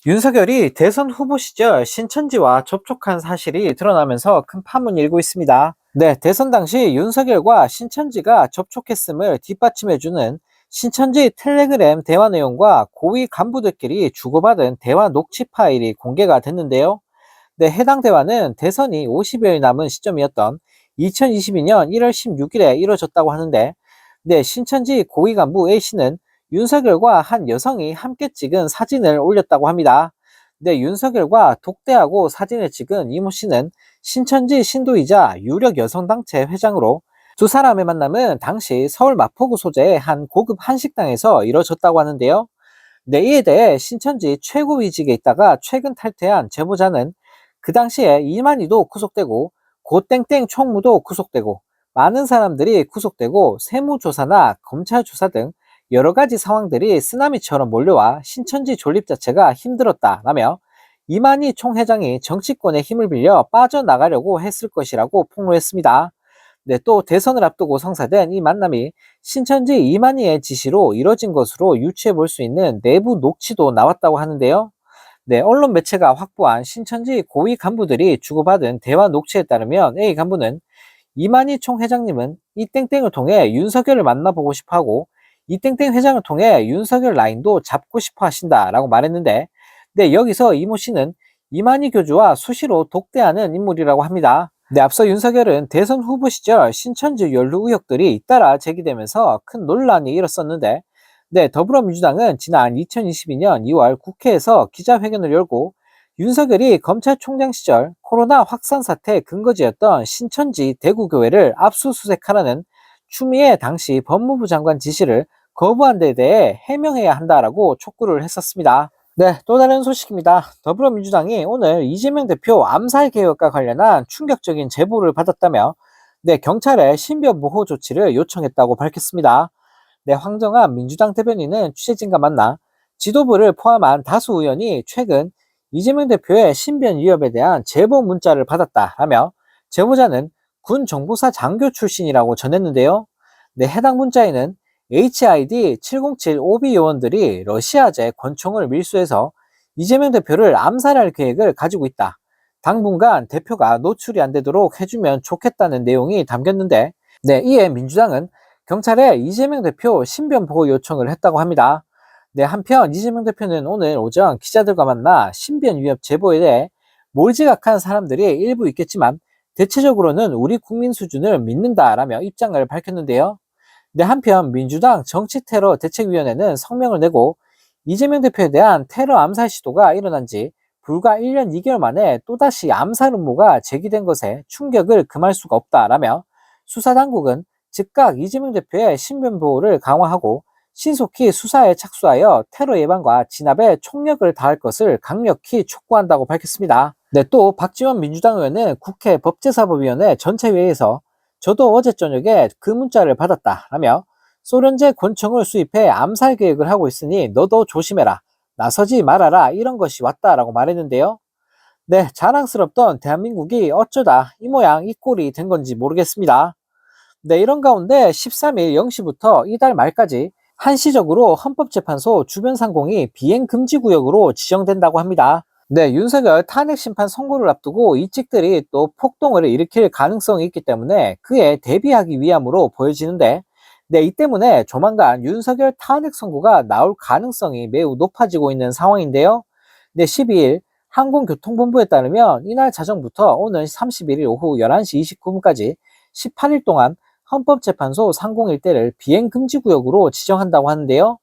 윤석열이 대선 후보 시절 신천지와 접촉한 사실이 드러나면서 큰 파문이 일고 있습니다. 네, 대선 당시 윤석열과 신천지가 접촉했음을 뒷받침해주는 신천지 텔레그램 대화 내용과 고위 간부들끼리 주고받은 대화 녹취 파일이 공개가 됐는데요. 네, 해당 대화는 대선이 50여일 남은 시점이었던 2022년 1월 16일에 이뤄졌다고 하는데, 네, 신천지 고위 간부 A씨는 윤석열과 한 여성이 함께 찍은 사진을 올렸다고 합니다. 네, 윤석열과 독대하고 사진을 찍은 이모 씨는 신천지 신도이자 유력 여성단체 회장으로 두 사람의 만남은 당시 서울 마포구 소재의 한 고급 한식당에서 이뤄졌다고 하는데요. 네, 이에 대해 신천지 최고위직에 있다가 최근 탈퇴한 제보자는 그 당시에 이만희도 구속되고 고땡땡 총무도 구속되고 많은 사람들이 구속되고 세무조사나 검찰 조사 등 여러 가지 상황들이 쓰나미처럼 몰려와 신천지 존립 자체가 힘들었다라며 이만희 총회장이 정치권의 힘을 빌려 빠져나가려고 했을 것이라고 폭로했습니다. 네, 또 대선을 앞두고 성사된 이 만남이 신천지 이만희의 지시로 이뤄진 것으로 유추해 볼 수 있는 내부 녹취도 나왔다고 하는데요. 네, 언론 매체가 확보한 신천지 고위 간부들이 주고받은 대화 녹취에 따르면 A 간부는 이만희 총회장님은 이 땡땡을 통해 윤석열을 만나보고 싶어 하고 이 땡땡 회장을 통해 윤석열 라인도 잡고 싶어 하신다라고 말했는데, 네, 여기서 이모 씨는 이만희 교주와 수시로 독대하는 인물이라고 합니다. 네, 앞서 윤석열은 대선 후보 시절 신천지 연루 의혹들이 잇따라 제기되면서 큰 논란이 일었었는데, 네, 더불어민주당은 지난 2022년 2월 국회에서 기자회견을 열고 윤석열이 검찰총장 시절 코로나 확산 사태 근거지였던 신천지 대구교회를 압수수색하라는 추미애 당시 법무부 장관 지시를 거부한 데 대해 해명해야 한다라고 촉구를 했었습니다. 네, 또 다른 소식입니다. 더불어민주당이 오늘 이재명 대표 암살 개혁과 관련한 충격적인 제보를 받았다며, 네, 경찰에 신변 보호 조치를 요청했다고 밝혔습니다. 네, 황정안 민주당 대변인은 취재진과 만나 지도부를 포함한 다수 의원이 최근 이재명 대표의 신변 위협에 대한 제보 문자를 받았다라며, 제보자는 군 정보사 장교 출신이라고 전했는데요. 네, 해당 문자에는 HID 707 오비 요원들이 러시아제 권총을 밀수해서 이재명 대표를 암살할 계획을 가지고 있다. 당분간 대표가 노출이 안 되도록 해주면 좋겠다는 내용이 담겼는데, 네, 이에 민주당은 경찰에 이재명 대표 신변 보호 요청을 했다고 합니다. 네, 한편 이재명 대표는 오늘 오전 기자들과 만나 신변 위협 제보에 대해 몰지각한 사람들이 일부 있겠지만 대체적으로는 우리 국민 수준을 믿는다라며 입장을 밝혔는데요. 네, 한편 민주당 정치테러 대책위원회는 성명을 내고 이재명 대표에 대한 테러 암살 시도가 일어난 지 불과 1년 2개월 만에 또다시 암살 음모가 제기된 것에 충격을 금할 수가 없다라며, 수사당국은 즉각 이재명 대표의 신변 보호를 강화하고 신속히 수사에 착수하여 테러 예방과 진압에 총력을 다할 것을 강력히 촉구한다고 밝혔습니다. 네, 또 박지원 민주당 의원은 국회 법제사법위원회 전체회의에서 저도 어제 저녁에 그 문자를 받았다라며 소련제 권총을 수입해 암살 계획을 하고 있으니 너도 조심해라. 나서지 말아라. 이런 것이 왔다라고 말했는데요. 네, 자랑스럽던 대한민국이 어쩌다 이 모양 이 꼴이 된 건지 모르겠습니다. 네, 이런 가운데 13일 0시부터 이달 말까지 한시적으로 헌법재판소 주변 상공이 비행 금지 구역으로 지정된다고 합니다. 네, 윤석열 탄핵 심판 선고를 앞두고 이직들이 또 폭동을 일으킬 가능성이 있기 때문에 그에 대비하기 위함으로 보여지는데, 네, 이 때문에 조만간 윤석열 탄핵 선고가 나올 가능성이 매우 높아지고 있는 상황인데요. 네, 12일 항공교통본부에 따르면 이날 자정부터 오늘 31일 오후 11시 29분까지 18일 동안 헌법재판소 상공 일대를 비행금지구역으로 지정한다고 하는데요.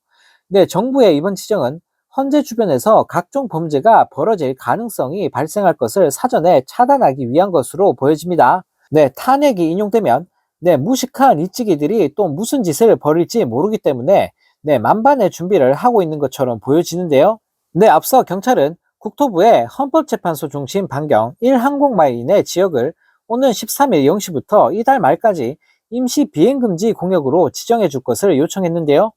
네, 정부의 이번 지정은 헌재 주변에서 각종 범죄가 벌어질 가능성이 발생할 것을 사전에 차단하기 위한 것으로 보여집니다. 네, 탄핵이 인용되면 네, 무식한 이찌기들이 또 무슨 짓을 벌일지 모르기 때문에 네, 만반의 준비를 하고 있는 것처럼 보여지는데요. 네, 앞서 경찰은 국토부에 헌법재판소 중심 반경 1항공마일 이내 지역을 오는 13일 0시부터 이달 말까지 임시 비행금지 공역으로 지정해 줄 것을 요청했는데요.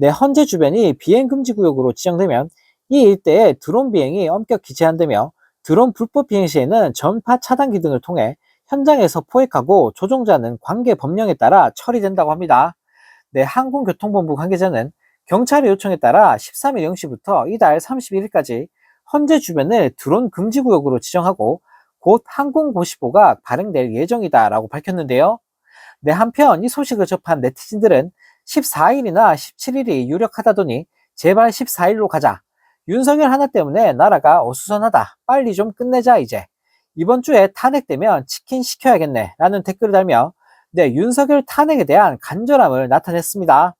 네, 헌재 주변이 비행금지 구역으로 지정되면 이 일대에 드론 비행이 엄격히 제한되며 드론 불법 비행 시에는 전파 차단기 등을 통해 현장에서 포획하고 조종자는 관계 법령에 따라 처리된다고 합니다. 네, 항공교통본부 관계자는 경찰의 요청에 따라 13일 0시부터 이달 31일까지 헌재 주변을 드론 금지 구역으로 지정하고 곧 항공고시보가 발행될 예정이다라고 밝혔는데요. 네, 한편 이 소식을 접한 네티즌들은 14일이나 17일이 유력하다더니 제발 14일로 가자. 윤석열 하나 때문에 나라가 어수선하다. 빨리 좀 끝내자 이제. 이번 주에 탄핵되면 치킨 시켜야겠네 라는 댓글을 달며 네, 윤석열 탄핵에 대한 간절함을 나타냈습니다.